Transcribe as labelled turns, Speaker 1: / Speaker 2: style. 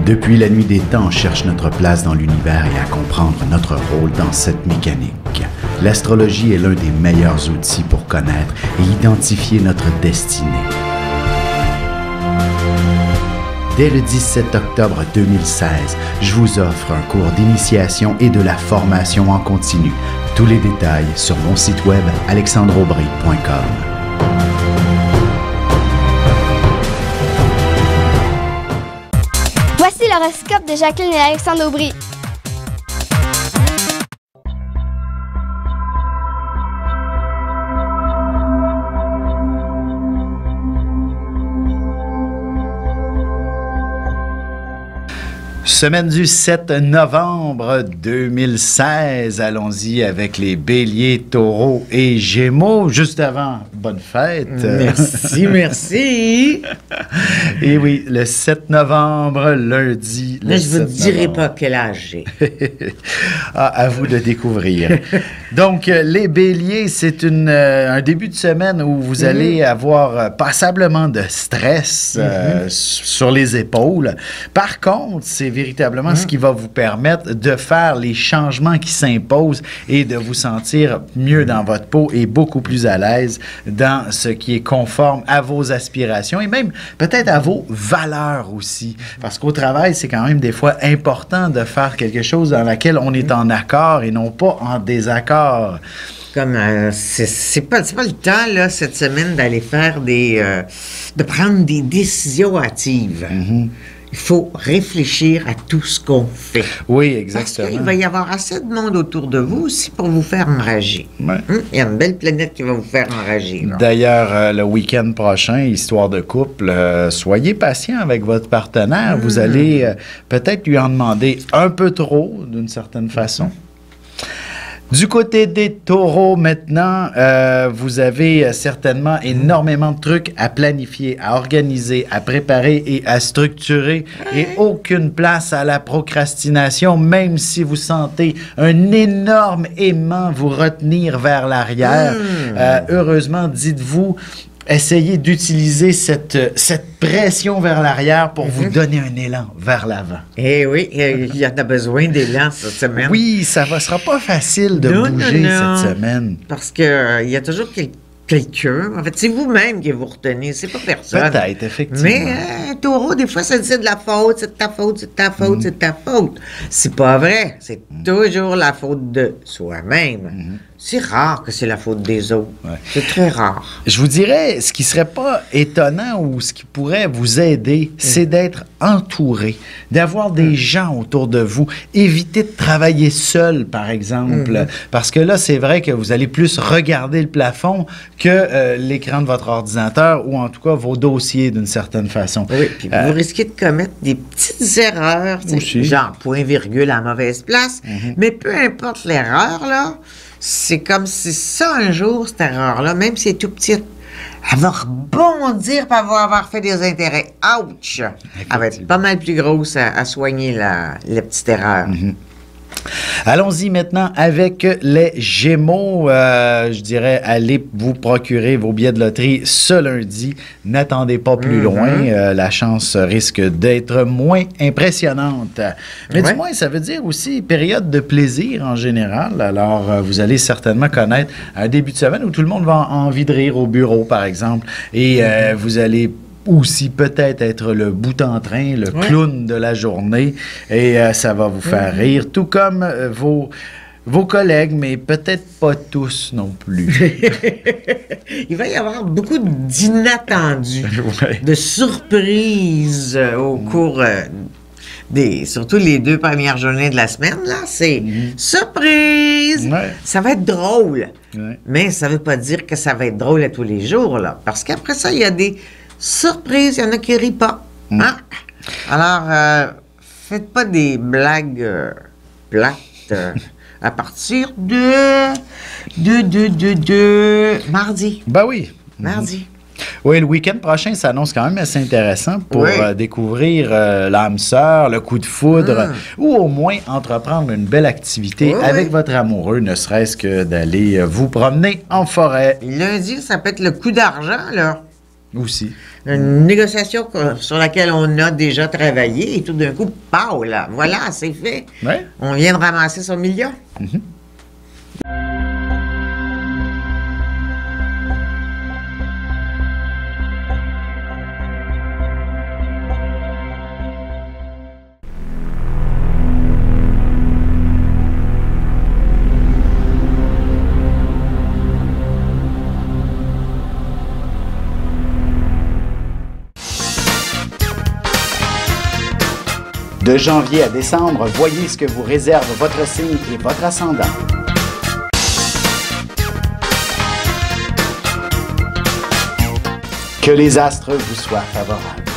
Speaker 1: Depuis la nuit des temps, on cherche notre place dans l'univers et à comprendre notre rôle dans cette mécanique. L'astrologie est l'un des meilleurs outils pour connaître et identifier notre destinée. Dès le 17 octobre 2016, je vous offre un cours d'initiation et de la formation en continu. Tous les détails sur mon site web alexandreaubry.com.
Speaker 2: Voici l'horoscope de Jacqueline et Alexandre Aubry.
Speaker 1: Semaine du 7 novembre 2016. Allons-y avec les béliers, taureaux et gémeaux. Juste avant, bonne fête.
Speaker 3: Merci, merci.
Speaker 1: Et oui, le 7 novembre, lundi.
Speaker 3: Mais je ne vous dirai pas quel âge j'ai.
Speaker 1: À vous de découvrir. Donc, les béliers, c'est un début de semaine où vous allez avoir passablement de stress sur les épaules. Par contre, c'est véritablement ce qui va vous permettre de faire les changements qui s'imposent et de vous sentir mieux dans votre peau et beaucoup plus à l'aise dans ce qui est conforme à vos aspirations et même peut-être à vos valeurs aussi. Parce qu'au travail, c'est quand même des fois important de faire quelque chose dans laquelle on est en accord et non pas en désaccord.
Speaker 3: Comme c'est pas le temps là cette semaine d'aller faire de prendre des décisions hâtives. Il faut réfléchir à tout ce qu'on fait.
Speaker 1: Oui, exactement.
Speaker 3: Parce qu'il va y avoir assez de monde autour de vous aussi pour vous faire enrager.
Speaker 1: Ouais.
Speaker 3: Il y a une belle planète qui va vous faire enrager. Là.
Speaker 1: D'ailleurs, le week-end prochain, histoire de couple, soyez patient avec votre partenaire. Vous allez peut-être lui en demander un peu trop, d'une certaine façon. Du côté des taureaux, maintenant, vous avez certainement énormément de trucs à planifier, à organiser, à préparer et à structurer. Et aucune place à la procrastination, même si vous sentez un énorme aimant vous retenir vers l'arrière. Heureusement, dites-vous, essayez d'utiliser cette pression vers l'arrière pour vous donner un élan vers l'avant.
Speaker 3: Eh oui, il y en a besoin d'élan cette semaine.
Speaker 1: Oui, ça ne sera pas facile de bouger cette semaine.
Speaker 3: Parce qu'il y a toujours quelqu'un. En fait, c'est vous-même qui vous retenez, c'est pas personne.
Speaker 1: Peut-être, effectivement.
Speaker 3: Mais taureau, des fois, ça dit c'est de la faute, c'est de ta faute, c'est de ta faute, c'est de ta faute. C'est pas vrai. C'est toujours la faute de soi-même. C'est rare que c'est la faute des autres. Ouais. C'est très rare.
Speaker 1: Je vous dirais, ce qui serait pas étonnant ou ce qui pourrait vous aider, c'est d'être entouré, d'avoir des gens autour de vous. Évitez de travailler seul, par exemple, parce que là, c'est vrai que vous allez plus regarder le plafond que l'écran de votre ordinateur ou en tout cas vos dossiers d'une certaine façon.
Speaker 3: Oui, puis vous risquez de commettre des petites erreurs, genre point-virgule à mauvaise place, mais peu importe l'erreur, là, c'est comme si ça, un jour, cette erreur-là, même si elle est tout petite, elle va rebondir par avoir fait des intérêts. Ouch! Elle va être pas mal plus grosse à soigner la petite erreur.
Speaker 1: Allons-y maintenant avec les Gémeaux. Je dirais, allez vous procurer vos billets de loterie ce lundi. N'attendez pas plus loin. La chance risque d'être moins impressionnante. Mais du moins, ça veut dire aussi période de plaisir en général. Alors, vous allez certainement connaître un début de semaine où tout le monde va avoir envie de rire au bureau, par exemple. Et vous allez aussi peut-être être le bout en train, le clown de la journée, et ça va vous faire rire, tout comme vos collègues, mais peut-être pas tous non plus.
Speaker 3: Il va y avoir beaucoup d'inattendus, de surprises au cours surtout les 2 premières journées de la semaine, là, c'est surprise! Ça va être drôle, mais ça veut pas dire que ça va être drôle à tous les jours, là, parce qu'après ça, il y a des surprise, il y en a qui rient pas. Hein? Alors, faites pas des blagues plates à partir de mardi.
Speaker 1: Ben oui.
Speaker 3: Mardi.
Speaker 1: Oui, le week-end prochain s'annonce quand même assez intéressant pour découvrir l'âme sœur, le coup de foudre, ou au moins entreprendre une belle activité avec votre amoureux, ne serait-ce que d'aller vous promener en forêt.
Speaker 3: Lundi, ça peut être le coup d'argent, là.
Speaker 1: Aussi.
Speaker 3: Une négociation sur laquelle on a déjà travaillé et tout d'un coup, pow, là, voilà, c'est fait.
Speaker 1: Ouais.
Speaker 3: On vient de ramasser son million.
Speaker 1: De janvier à décembre, voyez ce que vous réserve votre signe et votre ascendant. Que les astres vous soient favorables.